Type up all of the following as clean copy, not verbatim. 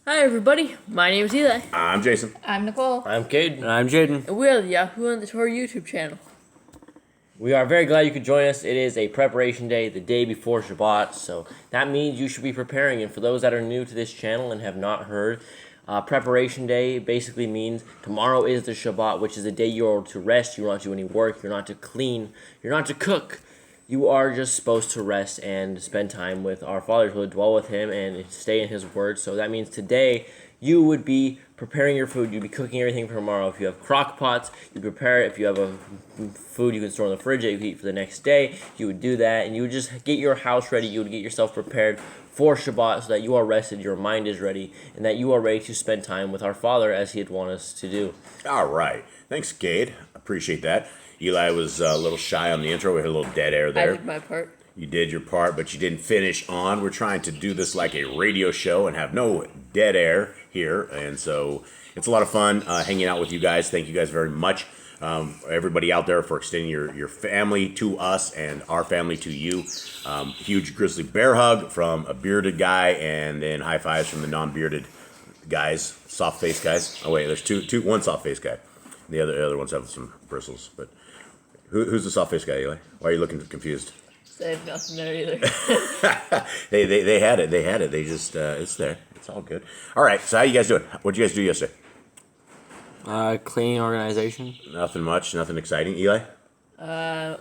Hi everybody, my name is Eli. I'm Jason. I'm Nicole. I'm Caden. And I'm Jaden. And we are the Yahoo and the Torah YouTube channel. We are very glad you could join us. It is a preparation day, the day before Shabbat, so that means you should be preparing. And for those that are new to this channel and have not heard, preparation day basically means tomorrow is the Shabbat, which is the day you're to rest. You're not to do any work. You're not to clean. You're not to cook. You are just supposed to rest and spend time with our Father, to dwell with Him and stay in His Word. So that means today you would be preparing your food. You'd be cooking everything for tomorrow. If you have crock pots, you prepare it. If you have a food you can store in the fridge that you can eat for the next day, you would do that. And you would just get your house ready. You would get yourself prepared for Shabbat so that you are rested, your mind is ready, and that you are ready to spend time with our Father as He'd want us to do. All right. Thanks, Cade. Appreciate that. Eli was a little shy on the intro. We had a little dead air there. I did my part. You did your part, but you didn't finish on. We're trying to do this like a radio show and have no dead air here. And so it's a lot of fun hanging out with you guys. Thank you guys very much. Everybody out there for extending your family to us and our family to you. Huge grizzly bear hug from a bearded guy, and then high fives from the non-bearded guys, soft-faced guys. Oh, wait, there's one soft-faced guy. The other ones have some bristles. But who's the soft-faced guy, Eli? Why are you looking confused? I have nothing there either. They had it. They just it's there. It's all good. All right. So how you guys doing? What did you guys do yesterday? Cleaning organization. Nothing much. Nothing exciting. Eli.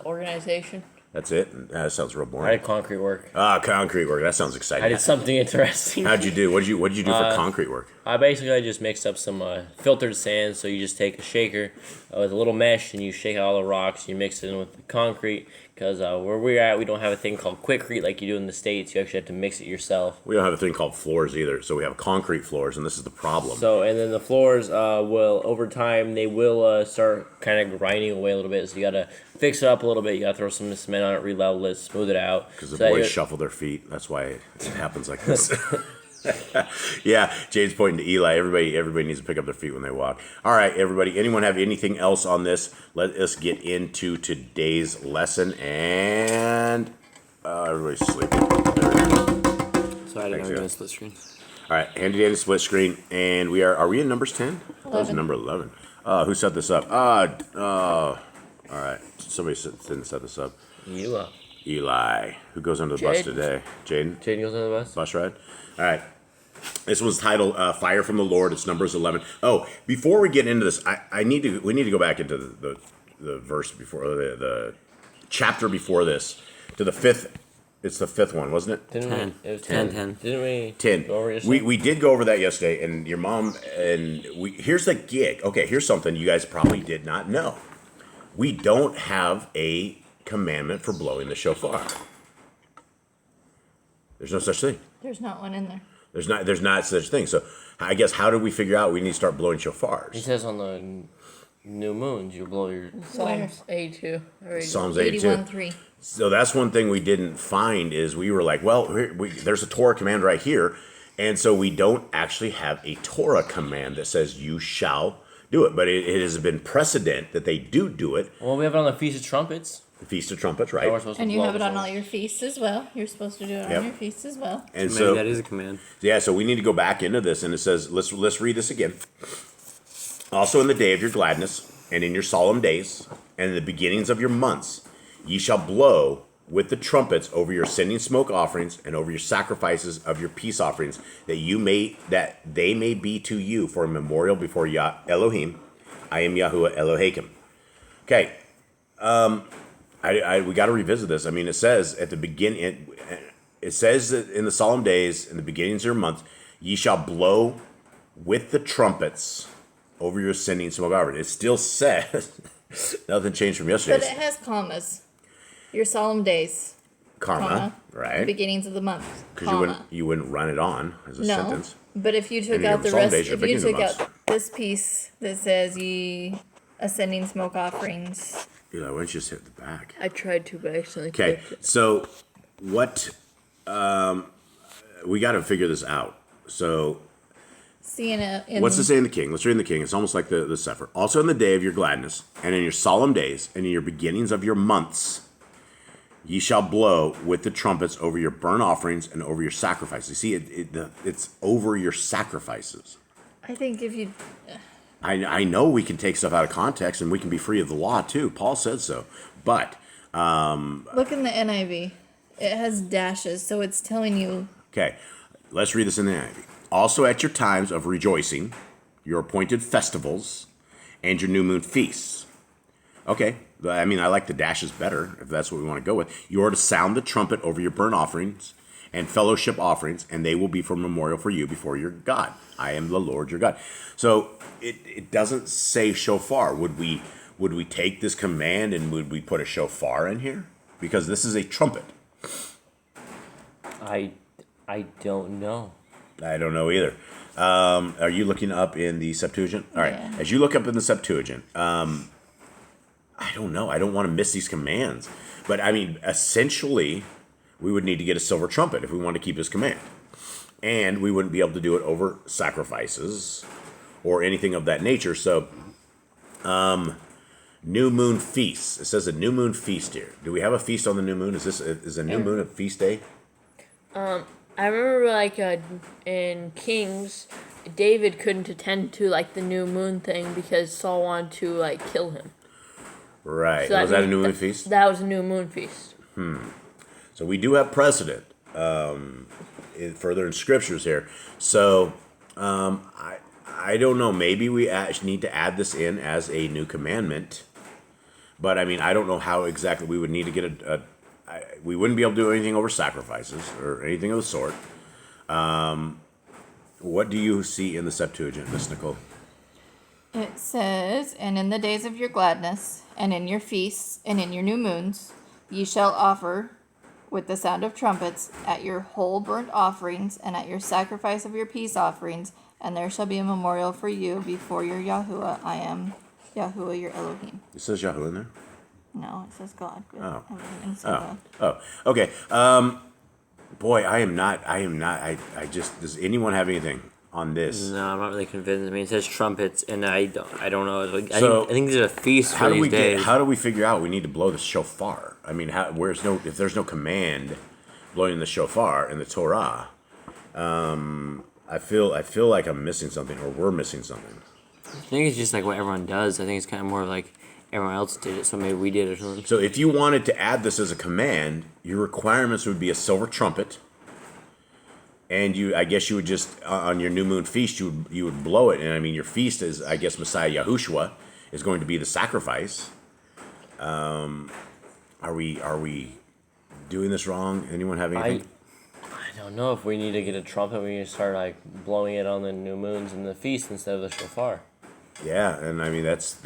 Organization. That's it. That sounds real I boring. did concrete work. Concrete work. That sounds I exciting. did something interesting. How'd you do? What did you do for concrete work? I just mixed up some filtered sand. So you just take a shaker with a little mesh and you shake out all the rocks. You mix it in with the concrete because where we're at, we don't have a thing called Quikrete like you do in the States. You actually have to mix it yourself. We don't have a thing called floors either. So we have concrete floors, and this is the problem. So and then the floors will over time they will start kind of grinding away a little bit. So you gotta fix it up a little bit. You gotta throw some cement on it, re-level it, smooth it out. Because the boys shuffle their feet. That's why it happens like this. Yeah, Jade's pointing to Eli. Everybody needs to pick up their feet when they walk. All right, everybody. Anyone have anything else on this? Let us get into today's lesson. And everybody's sleeping. There we go. So I didn't know we were doing split screen. All right, handy dandy split screen, and are we in Numbers 10? That was number 11. Who set this up? All right, somebody didn't set this up. Eli. Who goes under the bus today? Jaden? Jaden goes under the bus? Bus ride? All right. This one's titled Fire from the Lord. It's Numbers 11. Oh, before we get into this, we need to go back into the verse before, the chapter before this, to the fifth. It's the fifth one, wasn't it? Didn't 10. We? It was 10. 10. Didn't we? 10. Go over yesterday? We did go over that yesterday, and your mom, here's the gig. Okay, here's something you guys probably did not know. We don't have a commandment for blowing the shofar. There's no such thing. There's not one in there. There's not such thing. So I guess how did we figure out we need to start blowing He shofars? says on the new moons you blow your. Psalms 82. Psalms 82. 81:3. So that's one thing we didn't find is we were like, well, there's a Torah command right here. And so we don't actually have a Torah command that says you shall do it. But it has been precedent that they do it. Well, we have it on the Feast of Trumpets. The Feast of Trumpets, We're right? supposed to And you blow have it on the all your feasts as well. You're supposed to do it Yep. on your feasts as well. And Maybe so that is a command. yeah, so we need to go back into this, and it says, let's read this again. Also in the day of your gladness, and in your solemn days, and in the beginnings of your months, ye shall blow with the trumpets over your sending smoke offerings, and over your sacrifices of your peace offerings, that they may be to you for a memorial before Yah Elohim. I am Yahuwah Elohim. Okay, we got to revisit this. I mean, it says at the beginning, it says that in the solemn days, in the beginnings of your months, ye shall blow with the trumpets over your sending smoke offerings. It still says, nothing changed from yesterday. But it has commas. Your solemn days, Karma, right? beginnings of the month, Because you wouldn't run it on as a No, sentence. but if you took And out the solemn rest, days are if you beginning of took months. out this piece that says ye ascending smoke offerings, Why don't you just hit the back? I tried to, but I accidentally Okay, clicked it. so what? We got to figure this out. So seeing it in what's it say in the King? Let's read in the King. It's almost like the Sefer. Also in the day of your gladness, and in your solemn days, and in your beginnings of your months, Ye shall blow with the trumpets over your burnt offerings and over your sacrifices. You see, it's over your sacrifices. I think if you I know we can take stuff out of context and we can be free of the law too. Paul said so. But look in the NIV, it has dashes, so it's telling you. okay, let's read this in the NIV. Also at your times of rejoicing, your appointed festivals, and your new moon feasts. Okay, I mean, I like the dashes better, if that's what we want to go with. You are to sound the trumpet over your burnt offerings and fellowship offerings, and they will be for memorial for you before your God. I am the Lord your God. So it doesn't say shofar. Would we take this command and would we put a shofar in here? Because this is a trumpet. I don't know. I don't know either. Are you looking up in the Septuagint? All right. Yeah. As you look up in the Septuagint, I don't know. I don't want to miss these commands. But, I mean, essentially, we would need to get a silver trumpet if we want to keep his command. And we wouldn't be able to do it over sacrifices or anything of that nature. So, new moon feasts. It says a new moon feast here. Do we have a feast on the new moon? Is a new moon a feast day? I remember like in Kings, David couldn't attend to like the new moon thing because Saul wanted to like kill him. Right. So Was that a means new moon feast? That was a new moon feast. So we do have precedent further in scriptures here. So I don't know. Maybe we actually need to add this in as a new commandment. But I mean, I don't know how exactly we would need to get we wouldn't be able to do anything over sacrifices or anything of the sort. What do you see in the Septuagint, Miss Nicole? It says, "And in the days of your gladness, and in your feasts, and in your new moons, ye shall offer with the sound of trumpets at your whole burnt offerings, and at your sacrifice of your peace offerings, and there shall be a memorial for you before your Yahuwah. I am Yahuwah your Elohim." It says Yahoo in there? No, it says God. Oh. Everything says Oh, God. okay. Boy, I just, does anyone have anything on this? No, I'm not really convinced. I mean, it says trumpets, and I don't know. Like, So, I think there's a feast for these days. How do we figure out we need to blow the shofar? I mean, if there's no command blowing the shofar in the Torah, I feel like I'm missing something, or we're missing something. I think it's just like what everyone does. I think it's kind of more like everyone else did it, so maybe we did it or something. So if you wanted to add this as a command, your requirements would be a silver trumpet, and I guess you would just on your new moon feast you would blow it, and I mean your feast is, I guess, Messiah Yahushua is going to be the sacrifice. Are we doing this wrong? Anyone have anything? I don't know if we need to get a trumpet. We need to start like blowing it on the new moons and the feast instead of the shofar. Yeah, and I mean that's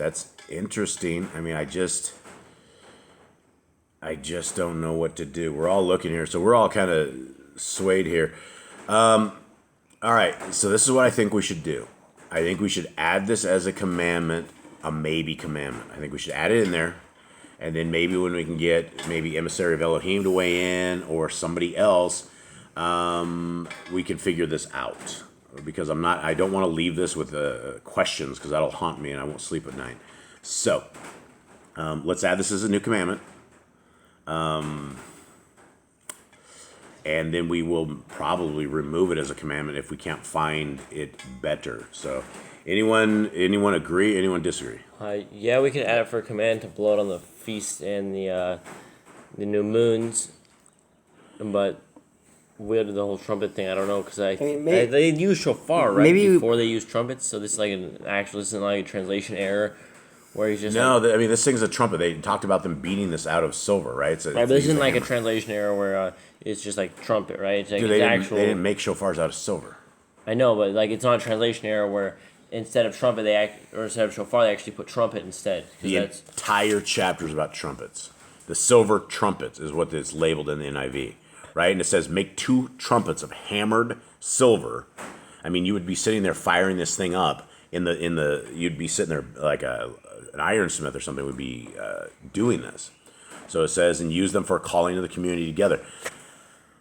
interesting. I mean, I just don't know what to do. We're all looking here, so we're all kind of swayed here. All right, so this is what I think we should do. I think we should add this as a commandment, a maybe commandment. I think we should add it in there, and then maybe when we can get maybe emissary of Elohim to weigh in or somebody else, we can figure this out. Because I don't want to leave this with questions, because that'll haunt me and I won't sleep at night. So, let's add this as a new commandment. And then we will probably remove it as a commandment if we can't find it better. So, anyone agree? Anyone disagree? Yeah, we can add it for a command to blow it on the feast and the new moons, but with the whole trumpet thing, I don't know, because they use shofar right before they use trumpets, so this is like this isn't like a translation error where he's just I mean this thing's a trumpet. They talked about them beating this out of silver, right? Right, but this isn't like a translation error where it's just like trumpet, right? It's like they didn't make shofars out of silver. I know, but like it's not a translation error where instead of trumpet instead of shofar they actually put trumpet instead. The entire chapter is about trumpets. The silver trumpets is what is labeled in the NIV. Right, and it says make 2 trumpets of hammered silver. I mean, you would be sitting there firing this thing up you'd be sitting there like an ironsmith or something would be doing this. So it says, and use them for calling to the community together.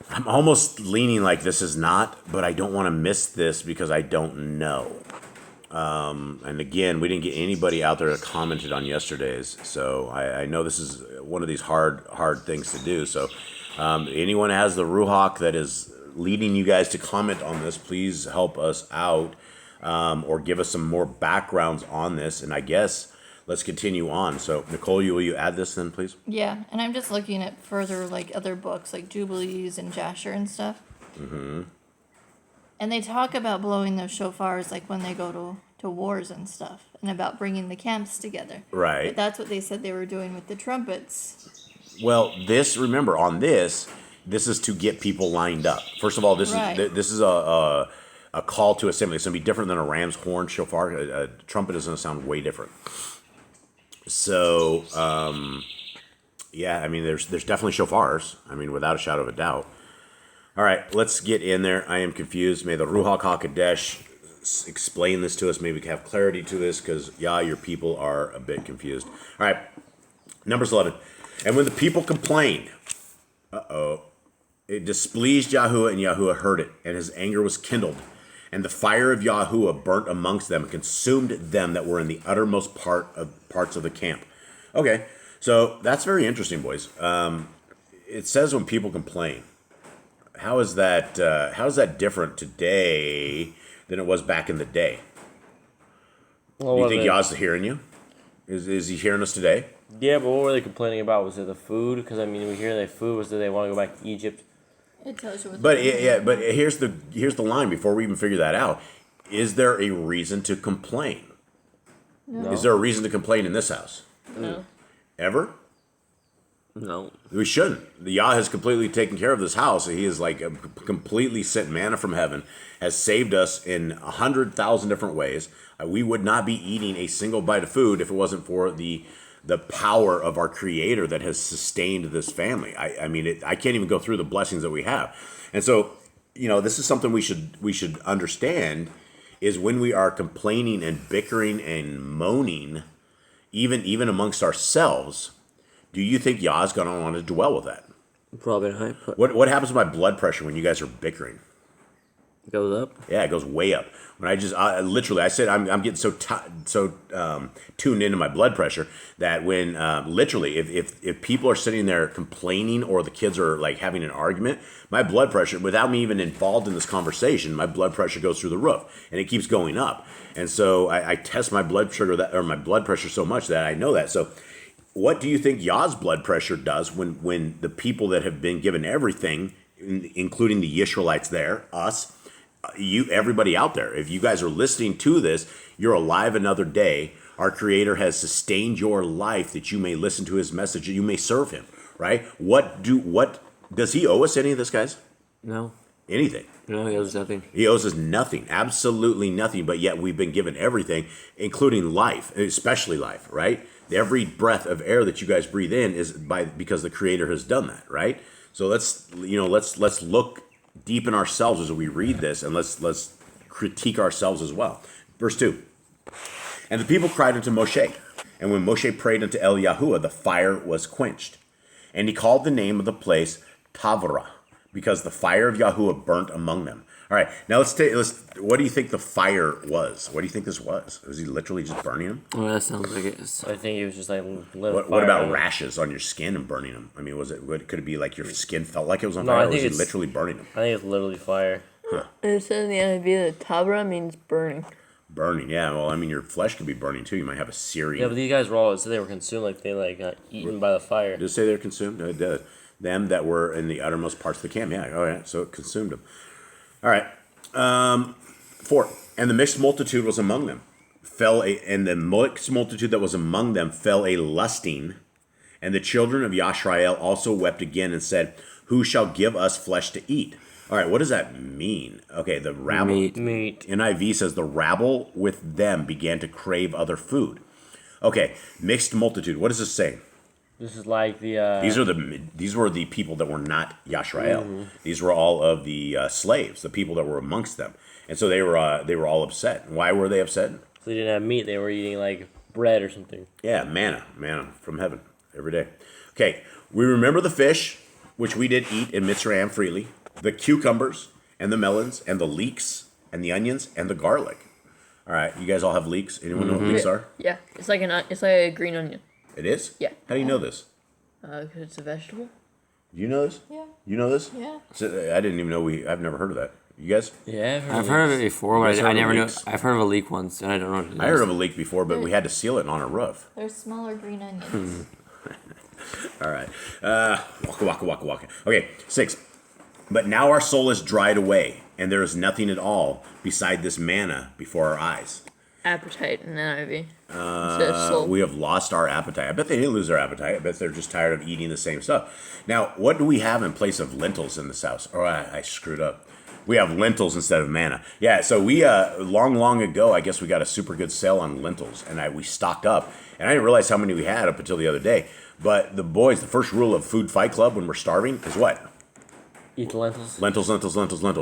I'm almost leaning like this is not, but I don't want to miss this because I don't know. And again, we didn't get anybody out there that commented on yesterday's. So I know this is one of these hard things to do. So anyone has the Ruach that is leading you guys to comment on this, please help us out or give us some more backgrounds on this. And I guess let's continue on. So Nicole, will you add this then, please? Yeah, and I'm just looking at further like other books like Jubilees and Jasher and stuff. Mm-hmm. And they talk about blowing those shofars like when they go to wars and stuff, and about bringing the camps together. Right. But that's what they said they were doing with the trumpets. Well, remember on this is to get people lined up. First of all, this is a call to assembly. It's going to be different than a ram's horn shofar. A trumpet is going to sound way different. So, yeah, I mean, there's definitely shofars. I mean, without a shadow of a doubt. All right, let's get in there. I am confused. May the Ruach HaKodesh explain this to us. Maybe we can have clarity to this because, your people are a bit confused. All right, Numbers 11. And when the people complained, it displeased Yahuwah, and Yahuwah heard it, and his anger was kindled. And the fire of Yahuwah burnt amongst them and consumed them that were in the uttermost parts of the camp. Okay, so that's very interesting, boys. It says when people complain. How is that different today than it was back in the day? Well, Do you think Yah's hearing you? Is he hearing us today? Yeah, but what were they complaining about? Was it the food? Because I mean, we hear that food was that they want to go back to Egypt. It tells you what. But here's the line before we even figure that out. Is there a reason to complain? No. Is there a reason to complain in this house? No. Ever? No. We shouldn't. The Yah has completely taken care of this house. He is like completely sent manna from heaven, has saved us in 100,000 different ways. We would not be eating a single bite of food if it wasn't for the power of our Creator that has sustained this family. I mean, I can't even go through the blessings that we have. And so, this is something we should understand is when we are complaining and bickering and moaning, even amongst ourselves. Do you think Yah's going to want to dwell with that? Probably not. But What happens to my blood pressure when you guys are bickering? it goes up. Yeah, it goes way up. When I said I'm getting so tuned into my blood pressure that when literally if people are sitting there complaining or the kids are like having an argument, my blood pressure, without me even involved in this conversation, my blood pressure goes through the roof and it keeps going up. And so I test my blood sugar my blood pressure so much that I know that. So what do you think Yah's blood pressure does when the people that have been given everything, including the Israelites there, us, everybody out there, if you guys are listening to this, you're alive another day. Our Creator has sustained your life that you may listen to His message, that you may serve Him, right? What does He owe us any of this, guys? No. Anything. No, he owes nothing. He owes us nothing, absolutely nothing, but yet we've been given everything, including life, especially life, right? Every breath of air that you guys breathe in is because the Creator has done that, right? So let's look deep in ourselves as we read this, and let's critique ourselves as well. Verse 2. And the people cried unto Moshe, and when Moshe prayed unto El Yahuwah, the fire was quenched. And he called the name of the place Tavrah, because the fire of Yahuwah burnt among them. All right, now what do you think the fire was? What do you think this was? Was he literally just burning them? Oh, that sounds like it. I think he was just like. What about rashes on your skin and burning them? I mean, could it be like your skin felt like it was on No, fire, I or think was he it's- literally burning them? I think it's literally fire. It says in the NIV that Tabra means burning. Burning, yeah. Well, I mean, your flesh could be burning too. You might have a Syrian. Yeah, but these guys were all. So they were consumed, like they got eaten by the fire. Did it say they're consumed? No, it did. Them that were in the uttermost parts of the camp. Yeah, oh yeah, so it consumed them. All right. 4. And the mixed multitude was among them. And the mixed multitude that was among them fell a lusting. And the children of Yashrael also wept again and said, Who shall give us flesh to eat? All right, what does that mean? Okay, the rabble. Meat. NIV says the rabble with them began to crave other food. Okay, mixed multitude. What does this say? This is like the. These were the people that were not Yashrael. Mm-hmm. These were all of the slaves, the people that were amongst them, and so they were all upset. Why were they upset? They didn't have meat. They were eating like bread or something. Yeah, manna from heaven every day. Okay, we remember the fish, which we did eat in Mitzrayim freely, the cucumbers and the melons and the leeks and the onions and the garlic. All right, you guys all have leeks. Anyone know what leeks are? Yeah, it's like a green onion. It is? Yeah. How do you know this? Because it's a vegetable. Do you know this? Yeah. You know this? Yeah. So, I didn't even know I've never heard of that. You guys? Yeah, I've heard of it before, You but guys heard I of never knew. leeks? I've heard of a leek once, and I don't know what it is. I heard of a leek before, but we had to seal it on a roof. They're smaller green onions. All right. Waka. Okay, 6. But now our soul is dried away, and there is nothing at all beside this manna before our eyes. Appetite in NIV. Says soul. We have lost our appetite. I bet they didn't lose their appetite. I bet they're just tired of eating the same stuff. Now, what do we have in place of lentils in this house? Oh, I screwed up. We have lentils instead of manna. Yeah, so we, long ago, I guess we got a super good sale on lentils, and we stocked up. And I didn't realize how many we had up until the other day. But the boys, the first rule of Food Fight Club when we're starving is what? Eat the lentils. Lentils.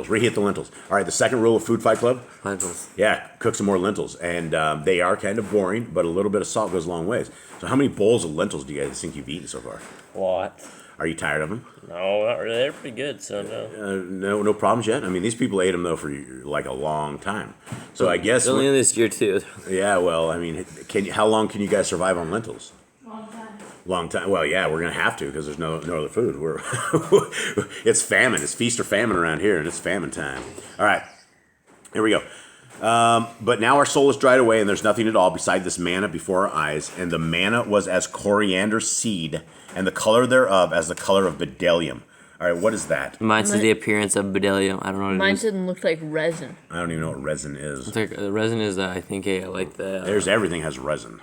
Reheat the lentils. All right, the second rule of Food Fight Club? Lentils. Yeah, cook some more lentils. And they are kind of boring, but a little bit of salt goes a long ways. So how many bowls of lentils do you guys think you've eaten so far? What? Are you tired of them? No, not really. They're pretty good, so no. No problems yet? I mean, these people ate them, though, for like a long time. So I guess... Only in this year too. Yeah, well, I mean, how long can you guys survive on lentils? Long time. Well, yeah, we're gonna have to because there's no other food. It's famine. It's feast or famine around here, and it's famine time. All right, here we go. But now our soul is dried away, and there's nothing at all beside this manna before our eyes. And the manna was as coriander seed, and the color thereof as the color of bdellium. All right, what is that? Mine says the appearance of bdellium. I don't know what Mine it is. didn't look like resin. I don't even know what resin is. It's like resin is I think like the. There's everything has resin.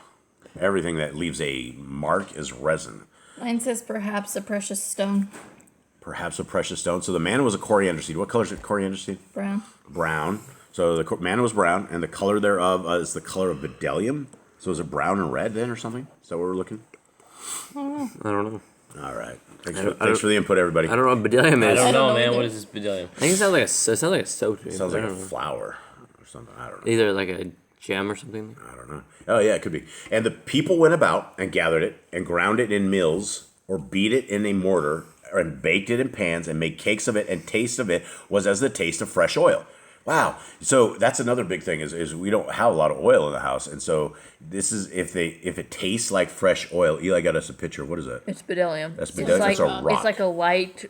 Everything that leaves a mark is resin. Mine says perhaps a precious stone. Perhaps a precious stone. So the manna was a coriander seed. What color is it? Coriander seed? Brown. Brown. So the manna was brown, and the color thereof is the color of bdellium. So is it brown and red then, or something? Is that what we're looking? I don't know. All right. Thanks for the input, everybody. I don't know what bdellium I is. don't know, know man. either. What is this bdellium? I think it sounds like a soap. It sounds like a flower or something. I don't know. Either like a gem or something. I don't know. Oh, yeah, it could be. And the people went about and gathered it and ground it in mills or beat it in a mortar and baked it in pans and made cakes of it, and taste of it was as the taste of fresh oil. Wow. So that's another big thing is we don't have a lot of oil in the house. And so this is if it tastes like fresh oil. Eli got us a picture. What is that? It's bdellium. That's It's bdellium. like, That's a rock. It's like a light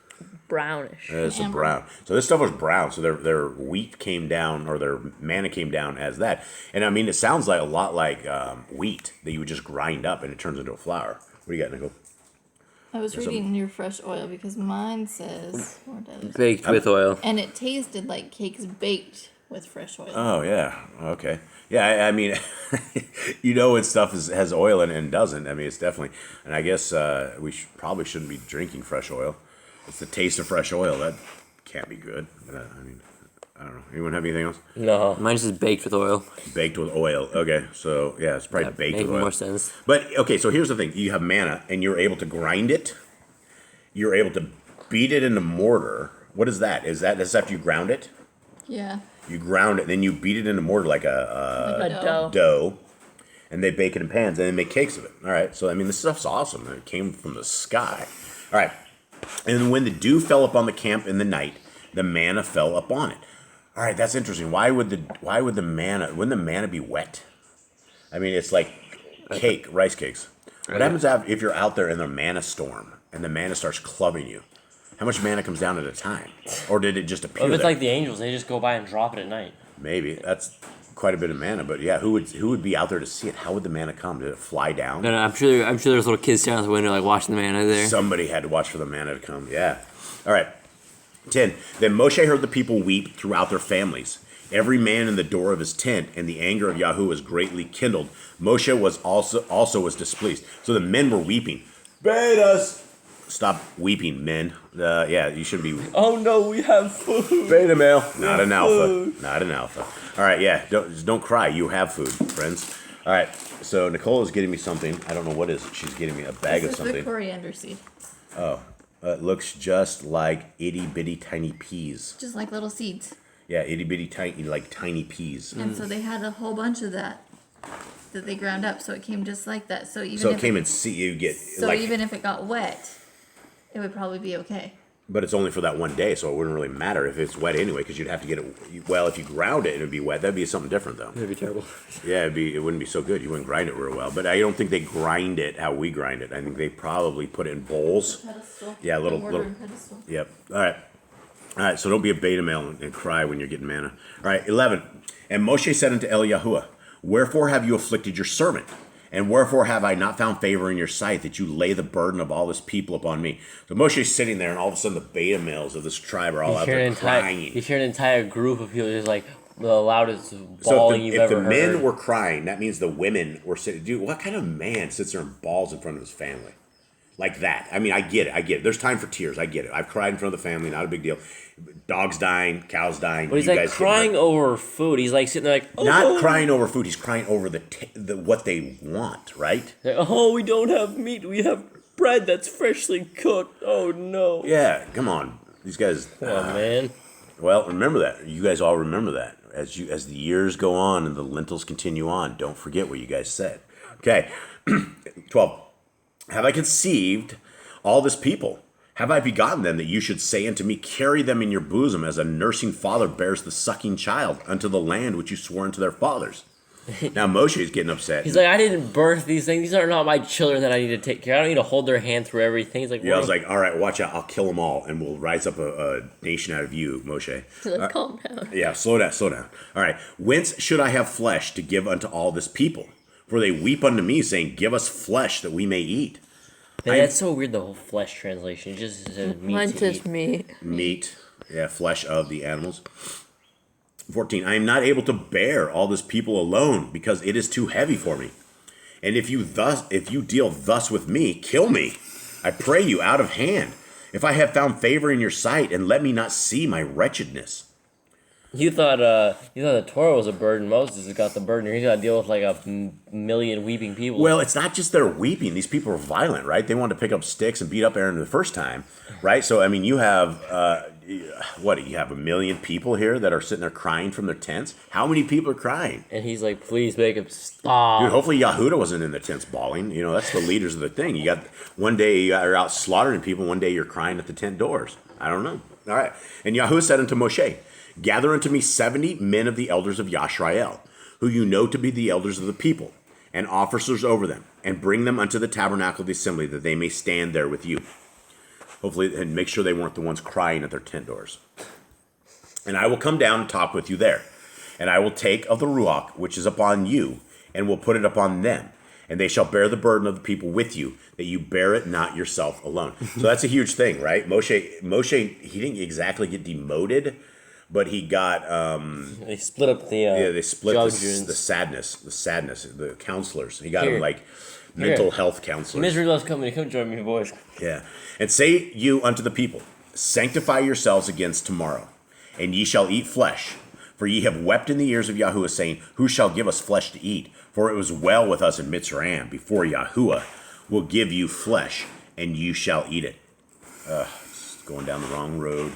brownish. It's a Amber. brown. So this stuff was brown. So their wheat came down, or their manna came down as that. And I mean, it sounds like a lot like wheat that you would just grind up and it turns into a flour. What do you got, Nicole? I was reading your fresh oil because mine says where does it? Baked with oil. And it tasted like cakes baked with fresh oil. Oh yeah. Okay. Yeah. I mean, when stuff has oil in it and doesn't. I mean, it's definitely. And I guess we probably shouldn't be drinking fresh oil. It's the taste of fresh oil that can't be good. I mean, I don't know. Anyone have anything else? No. Mine says baked with oil. Baked with oil. Okay. So yeah, it's probably baked Makes with oil. more sense. But okay, so here's the thing: you have manna, and you're able to grind it. You're able to beat it in a mortar. What is that? That's after you ground it? Yeah. You ground it, and then you beat it in a mortar like a A dough. dough, and they bake it in pans, and they make cakes of it. All right, so I mean, this stuff's awesome. It came from the sky. All right, and when the dew fell upon the camp in the night, the manna fell upon it. All right, that's interesting. Wouldn't the manna be wet? I mean, it's like rice cakes. What happens if you're out there in the manna storm and the manna starts clubbing you? How much manna comes down at a time? Or did it just appear If it's there? like the angels, they just go by and drop it at night. Maybe. That's quite a bit of manna. But yeah, who would be out there to see it? How would the manna come? Did it fly down? No, I'm sure there's little kids down the window like watching the manna there. Somebody had to watch for the manna to come. Yeah. All right. 10. Then Moshe heard the people weep throughout their families, every man in the door of his tent, and the anger of Yahweh was greatly kindled. Moshe was also was displeased. So the men were weeping. Betas! Stop weeping, men. Yeah, you shouldn't be. Oh no, we have food. Beta male, not an alpha. Not an alpha. All right, yeah, don't cry. You have food, friends. All right, so Nicole is getting me something. I don't know what is it. She's getting me a bag This of is the something. coriander seed. It looks just like itty bitty tiny peas. Just like little seeds. Yeah, itty bitty tiny peas. And so they had a whole bunch of that they ground up, so it came just like that. So even So if it came in you get so like even if it got wet, it would probably be okay. But it's only for that one day, so it wouldn't really matter if it's wet anyway, because you'd have to get it. Well, if you ground it, it'd be wet. That'd be something different, though. That'd be terrible. Yeah, it wouldn't be so good. You wouldn't grind it real well. But I don't think they grind it how we grind it. I think they probably put it in bowls. Pedestal. Yeah, little. Pedestal. Yep. All right. So don't be a beta male and cry when you're getting manna. All right. 11. And Moshe said unto Yahuwah, wherefore have you afflicted your servant? And wherefore have I not found favor in your sight that you lay the burden of all this people upon me? So Moshe's sitting there, and all of a sudden the beta males of this tribe are all out there crying. You hear an entire group of people just like the loudest bawling you've ever heard. If the men were crying, that means the women were sitting. Dude, what kind of man sits there and bawls in front of his family? Like that. I mean, I get it. There's time for tears. I get it. I've cried in front of the family. Not a big deal. Dogs dying, cows dying. But he's like crying over food. He's like sitting there like, oh. Not crying over food. He's crying over the what they want, right? Like, oh, we don't have meat. We have bread that's freshly cooked. Oh, no. Yeah, come on. These guys. Oh, man. Well, remember that. You guys all remember that. As the years go on and the lentils continue on, don't forget what you guys said. Okay. 12. Have I conceived all this people? Have I begotten them that you should say unto me, carry them in your bosom as a nursing father bears the sucking child unto the land which you swore unto their fathers? Now Moshe is getting upset. He's like, I didn't birth these things. These are not my children that I need to take care of. I don't need to hold their hand through everything. He's like, yeah, I was like, all right, watch out. I'll kill them all and we'll rise up a nation out of you, Moshe. Like, calm down. Yeah, slow down. All right. Whence should I have flesh to give unto all this people? For they weep unto me, saying, give us flesh that we may eat. Man, that's so weird, the whole flesh translation. It just says meat. Mine to says eat. meat. Meat. Yeah, flesh of the animals. 14. I am not able to bear all this people alone, because it is too heavy for me. And if you deal thus with me, kill me. I pray you out of hand. If I have found favor in your sight, and let me not see my wretchedness. You thought the Torah was a burden. Moses has got the burden. He's got to deal with like a million weeping people. Well, it's not just they're weeping. These people are violent, right? They wanted to pick up sticks and beat up Aaron the first time, right? So, I mean, you have, you have a million people here that are sitting there crying from their tents? How many people are crying? And he's like, please make him stop. Dude, hopefully Yahudah wasn't in the tents bawling. You know, that's the leaders of the thing. You got, one day you're out slaughtering people, one day you're crying at the tent doors. I don't know. All right. And Yahudah said unto Moshe, gather unto me 70 men of the elders of Yashrael, who you know to be the elders of the people, and officers over them, and bring them unto the tabernacle of the assembly, that they may stand there with you. Hopefully, and make sure they weren't the ones crying at their tent doors. And I will come down and talk with you there. And I will take of the Ruach, which is upon you, and will put it upon them. And they shall bear the burden of the people with you, that you bear it not yourself alone. So that's a huge thing, right? Moshe, he didn't exactly get demoted, but he got they split up the they split the sadness, the counselors. He got them like mental health counselors. Misery loves company. Come join me, boys. Yeah. And say you unto the people, sanctify yourselves against tomorrow, and ye shall eat flesh. For ye have wept in the ears of Yahuwah, saying, who shall give us flesh to eat? For it was well with us in Mitzrayim, before Yahuwah will give you flesh, and you shall eat it. It's going down the wrong road.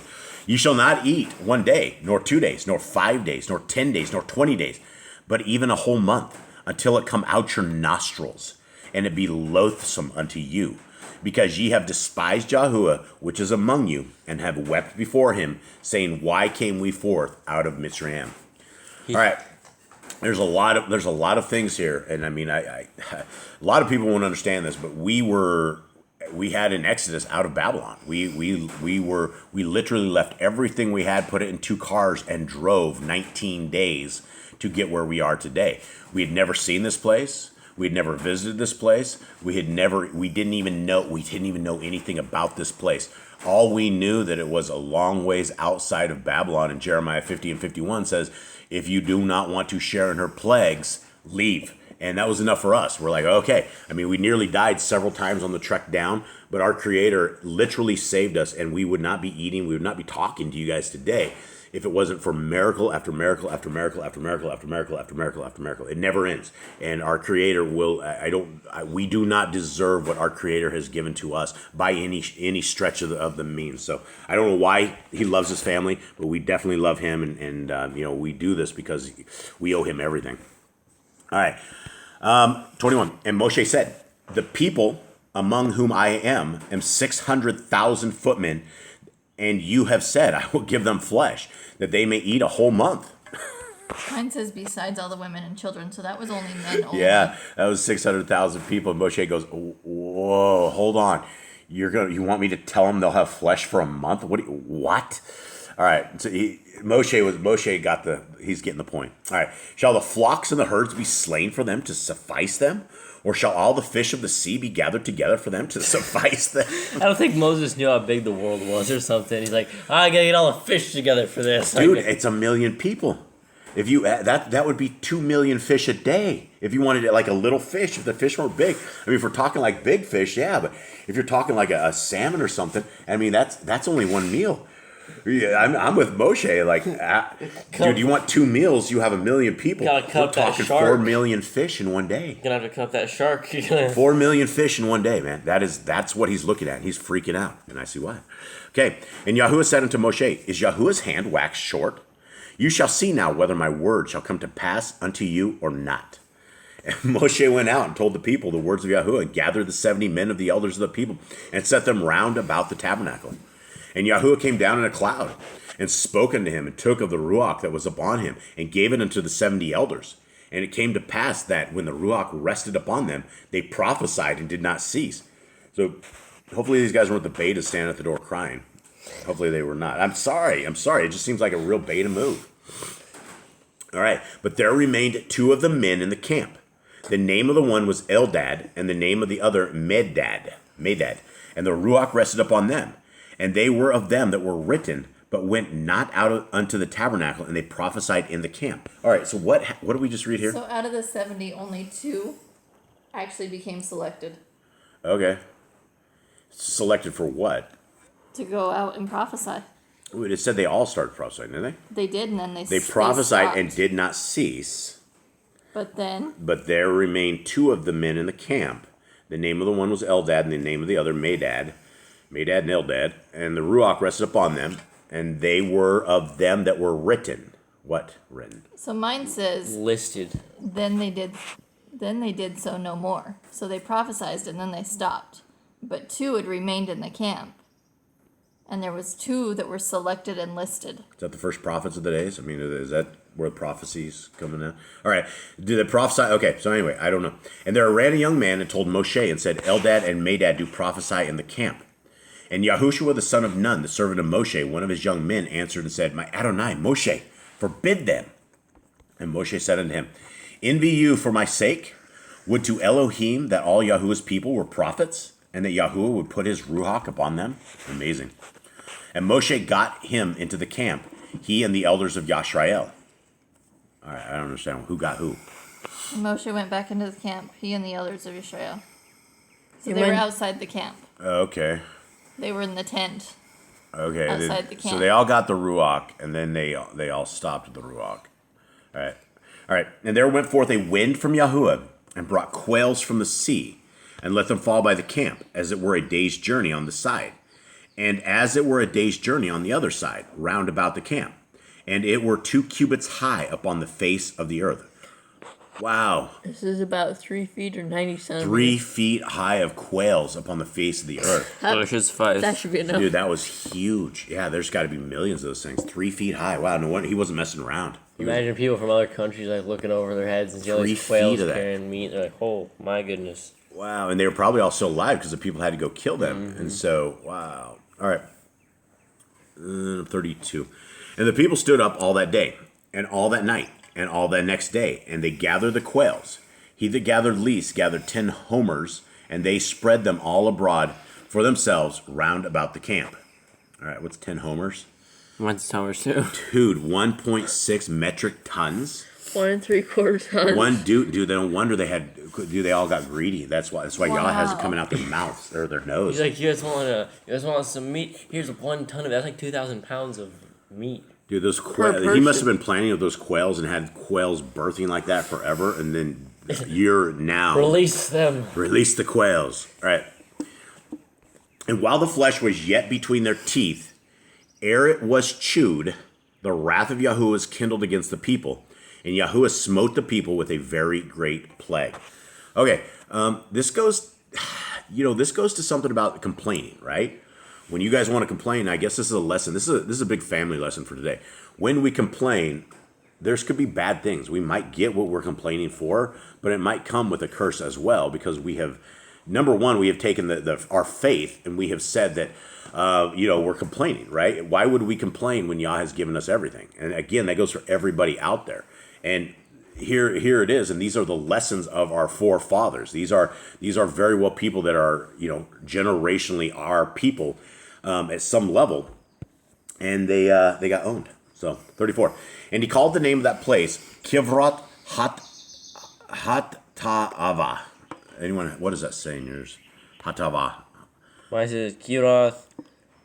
Ye shall not eat 1 day, nor 2 days, nor 5 days, nor 10 days, nor 20 days, but even a whole month, until it come out your nostrils, and it be loathsome unto you. Because ye have despised Yahuwah, which is among you, and have wept before him, saying, why came we forth out of Mitzrayim? All right. There's a lot of things here, and I mean, a lot of people won't understand this, but we had an exodus out of Babylon. We literally left everything we had, put it in 2 cars, and drove 19 days to get where we are today. We had never seen this place. We had never visited this place. We didn't even know anything about this place. All we knew that it was a long ways outside of Babylon, and Jeremiah 50 and 51 says, if you do not want to share in her plagues, leave. And that was enough for us. We're like, okay. I mean, we nearly died several times on the trek down, but our Creator literally saved us, and we would not be eating, we would not be talking to you guys today if it wasn't for miracle after miracle after miracle after miracle after miracle after miracle after miracle. It never ends. And our Creator will, we do not deserve what our Creator has given to us by any stretch of the means. So I don't know why he loves his family, but we definitely love him, and we do this because we owe him everything. All right. 21. And Moshe said, the people among whom I am 600,000 footmen, And you have said, I will give them flesh, that they may eat a whole month. Mine says besides all the women and children, so that was only men only. Yeah, that was 600,000 people. And Moshe goes, whoa, hold on. You want me to tell them they'll have flesh for a month? What? All right. So he's getting the point. All right. Shall the flocks and the herds be slain for them to suffice them? Or shall all the fish of the sea be gathered together for them to suffice them? I don't think Moses knew how big the world was or something. He's like, I gotta get all the fish together for this. Dude, it's 1 million people. If you that would be 2 million fish a day. If you wanted it like a little fish, if the fish weren't big. I mean, if we're talking like big fish, yeah, but if you're talking like a salmon or something, I mean, that's only one meal. Yeah, I'm with Moshe. Like, dude, you want 2 meals? You have 1 million people. Gotta cut We're talking that shark. 4 million fish in one day. You're gonna have to cut that shark. 4 million fish in one day, man. That's what he's looking at. He's freaking out, and I see why. Okay, and Yahuwah said unto Moshe, Is Yahuwah's hand waxed short? You shall see now whether my word shall come to pass unto you or not. And Moshe went out and told the people the words of Yahuwah, and gathered the 70 men of the elders of the people, and set them round about the tabernacle. And Yahuwah came down in a cloud, and spoke unto him, and took of the ruach that was upon him, and gave it unto the 70 elders. And it came to pass that when the ruach rested upon them, they prophesied and did not cease. So hopefully these guys weren't the beta standing at the door crying. Hopefully they were not. I'm sorry. It just seems like a real beta move. All right. But there remained 2 of the men in the camp. The name of the one was Eldad, and the name of the other Medad. And the ruach rested upon them. And they were of them that were written, but went not out unto the tabernacle, and they prophesied in the camp. All right, so what did we just read here? So out of the 70, only 2 actually became selected Okay. Selected for what? to go out and prophesy. It said they all started prophesying, didn't they? They did, and then They prophesied stopped. and did not cease. But then But there remained 2 of the men in the camp. The name of the one was Eldad, and the name of the other Medad and Eldad. And the ruach rested upon them, and they were of them that were written. What written? so mine says Listed. then they did so no more. So they prophesied and then they stopped. But 2 had remained in the camp. And there was 2 that were selected and listed. Is that the first prophets of the days? I mean, is that where the prophecies coming in? All right. Did they prophesy? Okay, so anyway, I don't know. And there ran a young man and told Moshe and said, Eldad and Medad do prophesy in the camp. And Yahushua the son of Nun, the servant of Moshe, one of his young men, answered and said, My Adonai, Moshe, forbid them. And Moshe said unto him, Envy you for my sake? Would to Elohim that all Yahuwah's people were prophets, and that Yahuwah would put his ruach upon them? Amazing. And Moshe got him into the camp, he and the elders of Yashrael. All right, I don't understand. Who got who? And Moshe went back into the camp, he and the elders of Israel. So He they were went- outside the camp. Okay. They were in the tent. Okay. Outside the So camp. they all got the ruach, and then they all stopped the ruach. All right. And there went forth a wind from Yahuwah, and brought quails from the sea, and let them fall by the camp, as it were a day's journey on the side, and as it were a day's journey on the other side, round about the camp. And it were 2 cubits high upon the face of the earth. Wow. This is about 3 feet or 90 centimeters. 3 feet high of quails upon the face of the earth. So it should suffice. That should be enough. Dude, that was huge. Yeah, there's got to be millions of those things. 3 feet high. Wow, no wonder he wasn't messing around. He was- Imagine people from other countries like looking over their heads and see all 3 these quails feet of that. carrying meat. They're like, oh my goodness. wow, and they were probably all still alive because the people had to go kill them. And so, wow. All right. 32. And the people stood up all that day, and all that night, and all that next day, and they gathered the quails. He that gathered least gathered 10 homers, and they spread them all abroad for themselves round about the camp. All right, what's 10 homers? Mine's towers too. Dude, 1.6 metric tons. 1 3/4 tons. Dude, they don't wonder they all got greedy. That's why Yah has it coming out their mouths or their nose. He's like, you guys want some meat? Here's 1 ton of it. That's like 2,000 pounds of meat. Dude, those Per he must have person. been planning of those quails and had quails birthing like that forever, and then you're now Release them. release the quails. All right. And while the flesh was yet between their teeth, ere it was chewed, the wrath of Yahuwah was kindled against the people, and Yahuwah smote the people with a very great plague. Okay, this goes to something about complaining, right? when you guys want to complain, I guess this is a lesson. This is a big family lesson for today. When we complain, there's could be bad things. We might get what we're complaining for, but it might come with a curse as well, because we have, number one, we have taken our faith and we have said that, we're complaining, right? Why would we complain when Yah has given us everything? And again, that goes for everybody out there. And here it is, and these are the lessons of our forefathers. These are very well people that are, generationally our people at some level, and they got owned. So 34, and he called the name of that place Kivroth Hatava. Anyone? What does that say in yours? Hatava. Mine says Kiroth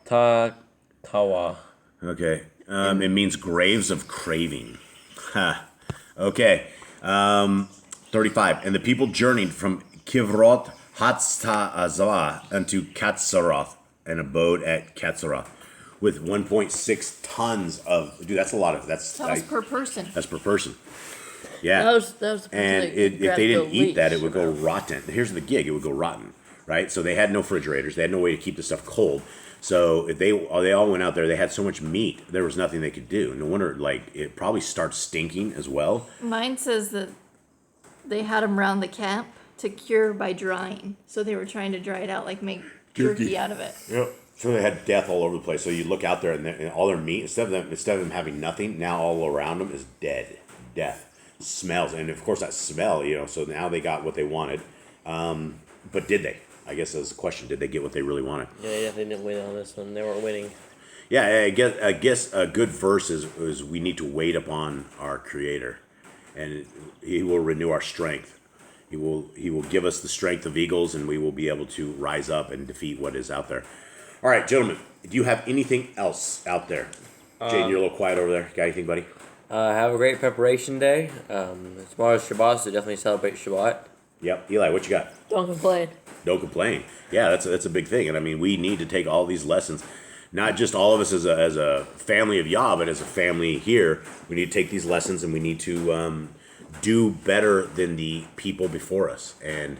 Tawa. Okay. It means graves of craving. Okay. 35. And the people journeyed from Kivroth Hatzta'azah unto Katsaroth and abode at Katsaroth with 1.6 tons of. Dude, that's a lot of. That's per person. That's per person. Yeah. That was and like, if they didn't eat that, it would go weeks. rotten. Here's the gig: it would go rotten, right? So they had no refrigerators. They had no way to keep the stuff cold. So if they all went out there. They had so much meat. There was nothing they could do. No wonder, it probably starts stinking as well. Mine says that they had them around the camp to cure by drying. So they were trying to dry it out, like make jerky out of it. Yep. So they had death all over the place. So you look out there, and all their meat, instead of them having nothing, now all around them is death, smells, and of course that smell, So now they got what they wanted, but did they? I guess that's the question. Did they get what they really wanted? Yeah, they definitely didn't win on this one. They weren't winning. Yeah, I guess a good verse is we need to wait upon our Creator, and He will renew our strength. He will give us the strength of eagles, and we will be able to rise up and defeat what is out there. All right, gentlemen, do you have anything else out there? Jaden, you're a little quiet over there. Got anything, buddy? Have a great preparation day. Tomorrow's Shabbat, so definitely celebrate Shabbat. Yep. Eli, what you got? Don't complain. Don't complain. Yeah, that's a big thing. And I mean, we need to take all these lessons, not just all of us as a family of Yah, but as a family here. We need to take these lessons, and we need to do better than the people before us. And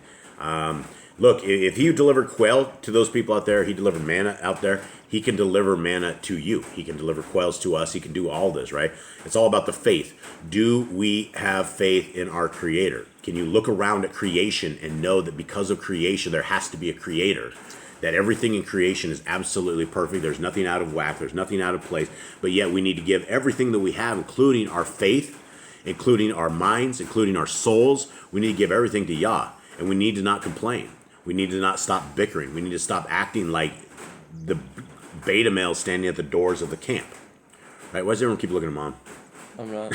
look, if He delivered quail to those people out there, He delivered manna out there. He can deliver manna to you. He can deliver quails to us. He can do all this, right? It's all about the faith. Do we have faith in our Creator? Can you look around at creation and know that because of creation, there has to be a Creator? That everything in creation is absolutely perfect. There's nothing out of whack. There's nothing out of place. But yet we need to give everything that we have, including our faith, including our minds, including our souls. We need to give everything to Yah. And we need to not complain. We need to not stop bickering. We need to stop acting like the beta males standing at the doors of the camp. Right? Why does everyone keep looking at Mom? I'm not.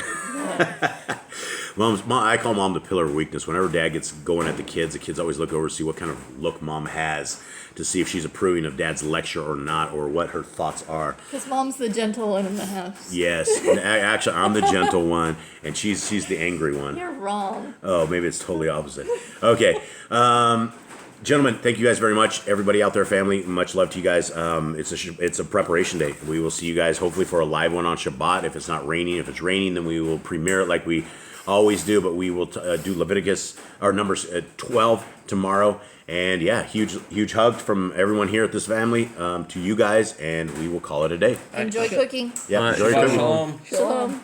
Mom, I call Mom the pillar of weakness. Whenever Dad gets going at the kids always look over to see what kind of look Mom has, to see if she's approving of Dad's lecture or not, or what her thoughts are. Because Mom's the gentle one in the house. Yes. Actually, I'm the gentle one, and she's the angry one. You're wrong. Oh, maybe it's totally opposite. Okay. Gentlemen, thank you guys very much. Everybody out there, family, much love to you guys. It's a preparation day. We will see you guys hopefully for a live one on Shabbat. If it's not raining, if it's raining, then we will premiere it like we always do. But we will do Leviticus or Numbers 12 tomorrow. And yeah, huge hug from everyone here at this family to you guys, and we will call it a day. Enjoy cooking. Yeah, enjoy cooking. Shalom. Shalom.